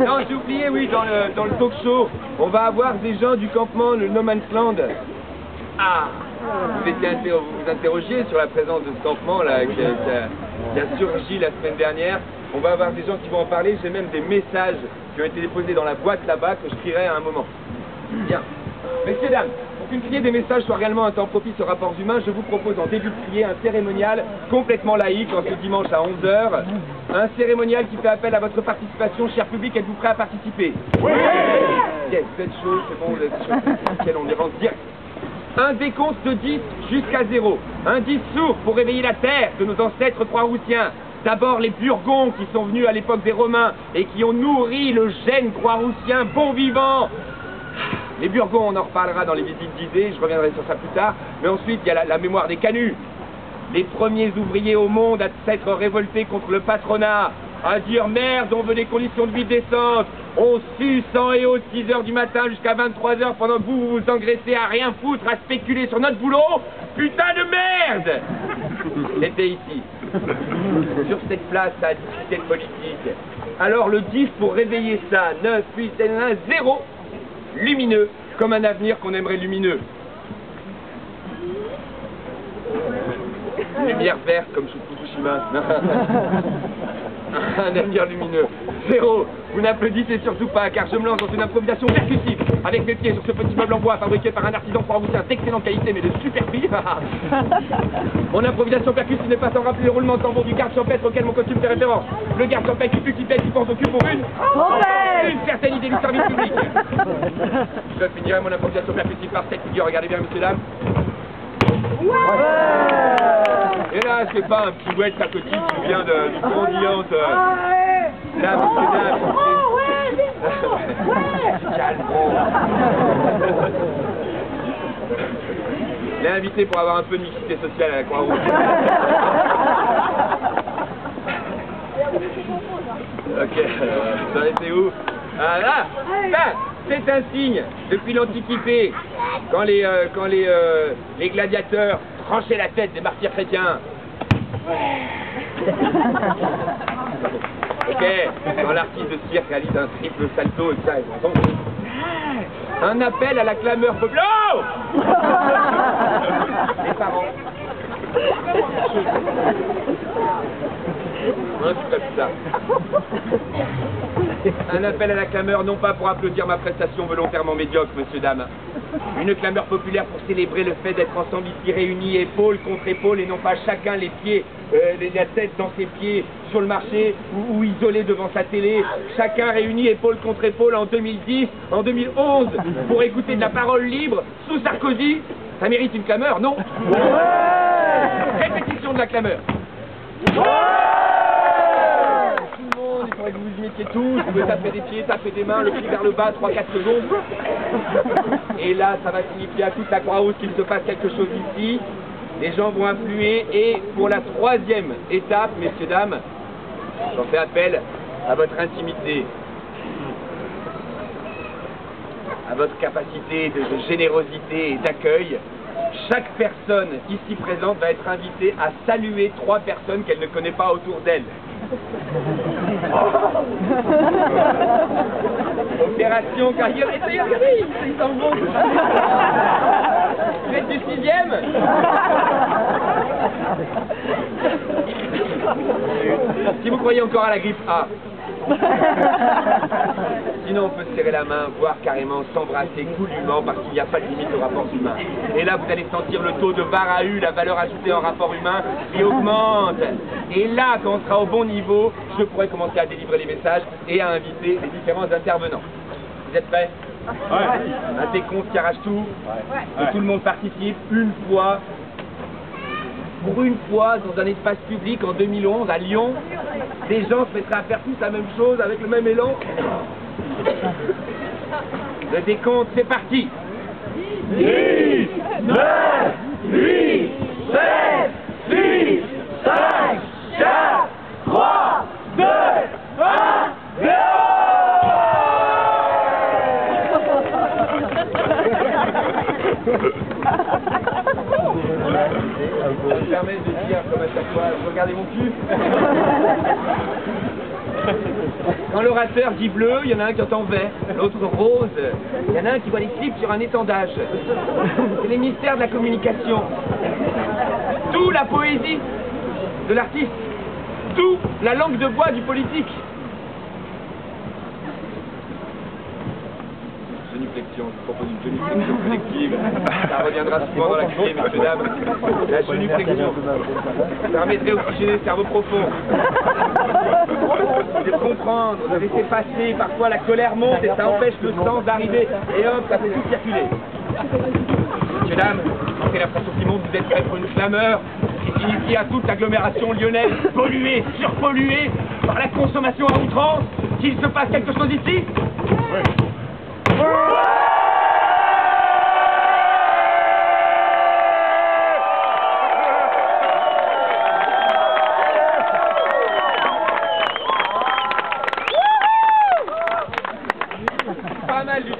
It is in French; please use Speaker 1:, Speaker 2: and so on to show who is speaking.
Speaker 1: Non, j'ai oublié, oui, dans le talk show, on va avoir des gens du campement, le No Man's Land. Ah, vous interrogiez sur la présence de ce campement là, qui a surgi la semaine dernière. On va avoir des gens qui vont en parler. J'ai même des messages qui ont été déposés dans la boîte là-bas que je crierai à un moment. Bien. Messieurs, dames, pour qu'une criée des messages soit réellement un temps propice aux rapports humains, je vous propose en début de criée un cérémonial complètement laïque en ce dimanche à 11 h. Un cérémonial qui fait appel à votre participation. Cher public, êtes-vous prêts à participer? Oui. Yes, vous êtes chaud, c'est bon, vous êtes chaud. On avance direct. Un décompte de 10 jusqu'à 0. Un 10 sourd pour réveiller la terre de nos ancêtres croix-roussiens. D'abord les Burgons qui sont venus à l'époque des Romains et qui ont nourri le gène croix-roussien bon vivant. Les Burgons, on en reparlera dans les visites guidées, je reviendrai sur ça plus tard. Mais ensuite, il y a la mémoire des canuts. Les premiers ouvriers au monde à s'être révoltés contre le patronat, à dire merde, on veut des conditions de vie décentes. On sue sans et haut de 6 h du matin jusqu'à 23 h pendant que vous vous engraissez à rien foutre, à spéculer sur notre boulot. Putain de merde! C'était ici. Sur cette place, ça a discuté de politique. Alors le 10 pour réveiller ça, 9, 8, 1, 0. Lumineux, comme un avenir qu'on aimerait lumineux. Lumière verte comme sous Fukushima. Un avenir lumineux. 0. Vous n'applaudissez surtout pas, car je me lance dans une improvisation percussive avec mes pieds sur ce petit meuble en bois fabriqué par un artisan croix-roussien d'excellente qualité mais de super prix. Mon improvisation percussive n'est pas sans rappeler le roulement de tambour du garde champêtre auquel mon costume fait référence. Le garde champêtre qui pense au cul pour une certaine idée du service public. Je finirai mon improvisation percussive par cette figure. Regardez bien, messieurs, dames. Et là, c'est pas un petit ouette tacotique qui vient du grandillante. Là, messieurs, dames. Calme. Je l'ai invité pour avoir un peu de mixité sociale à la Croix-Rouge. Ok, vous en étiez où? Ah là, c'est un signe, depuis l'Antiquité, quand les gladiateurs tranchaient la tête des martyrs chrétiens. Ok, quand l'artiste de cirque réalise un triple salto et ça, un appel à la clameur populaire. Les parents. Ça. Un appel à la clameur, non pas pour applaudir ma prestation volontairement médiocre, messieurs, dames. Une clameur populaire pour célébrer le fait d'être ensemble ici réunis, épaule contre épaule, et non pas chacun les pieds, la tête dans ses pieds sur le marché ou isolé devant sa télé. Chacun réuni épaule contre épaule en 2010, en 2011, pour écouter de la parole libre sous Sarkozy. Ça mérite une clameur, non? Répétition de la clameur. Il faudrait que vous y mettiez tous, vous pouvez taper des pieds, taper des mains, le pied vers le bas, 3-4 secondes. Et là, ça va signifier à toute la Croix-Rousse qu'il se passe quelque chose ici. Les gens vont affluer et pour la 3e étape, messieurs, dames, j'en fais appel à votre intimité, à votre capacité de générosité et d'accueil. Chaque personne ici présente va être invitée à saluer 3 personnes qu'elle ne connaît pas autour d'elle. Opération carrière. Regardez, ils s'en vont. Vous êtes du 6e? Si vous croyez encore à la grippe A. Sinon on peut se serrer la main, voire carrément s'embrasser goulûment parce qu'il n'y a pas de limite aux rapports humains. Et là vous allez sentir le taux de var à U, la valeur ajoutée en rapport humain, qui augmente. Et là, quand on sera au bon niveau, je pourrai commencer à délivrer les messages et à inviter les différents intervenants. Vous êtes prêts? Ouais. Un décompte qui arrache tout, que tout le monde participe une fois. Pour une fois, dans un espace public, en 2011, à Lyon, des gens se mettraient à faire tous la même chose, avec le même élan. Le décompte, c'est parti. 10, 9, 8, 7, 6, 5, 4, 3, 2, 1, 0. Ça me permet de dire, comme à chaque fois, regardez mon cul. Quand l'orage l'opérateur dit bleu, il y en a un qui entend vert, l'autre rose, il y en a un qui voit les clips sur un étendage. C'est les mystères de la communication. D'où la poésie de l'artiste, d'où la langue de bois du politique. Genuflexion, je propose une genuflexion collective. Ça reviendra souvent dans la clé, messieurs, dames. La genuflexion permettrait d'oxygéner le cerveau profond. De comprendre, de laisser passer. Parfois la colère monte et ça empêche le sang d'arriver. Et hop, ça fait tout circuler. Messieurs, dames, après la pression qui monte, vous êtes prêts pour une clameur qui signifie à toute l'agglomération lyonnaise polluée, surpolluée par la consommation à outrance, qu'il se passe quelque chose ici? Pas mal du tout.